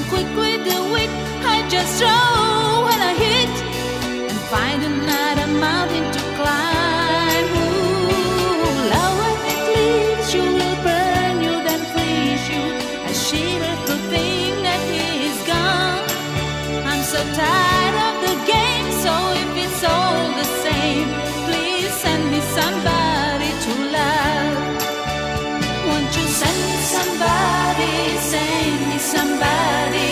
I'm quick with the wit. I just throw when I hit and find another mountain to climb. Ooh, love when it leaves you will burn you, then freeze you. I shiver to think that he is gone. I'm so tired of the game, so if it's all the same, please send me somebody to love. Won't you send me somebody, send me somebody,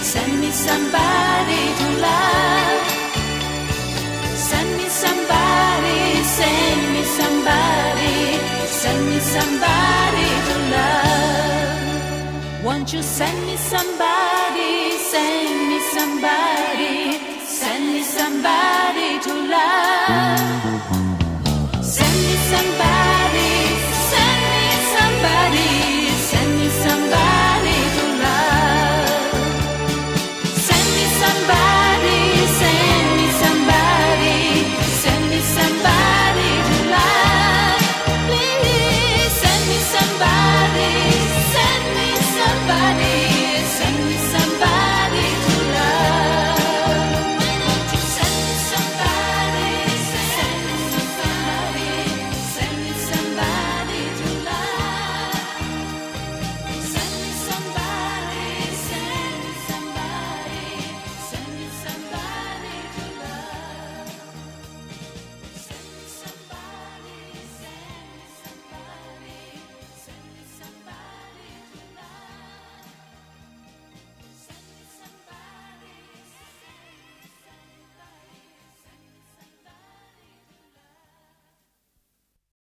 send me somebody to love. Send me somebody, send me somebody, send me somebody to love. Won't you send me somebody, send me somebody, send me somebody to love.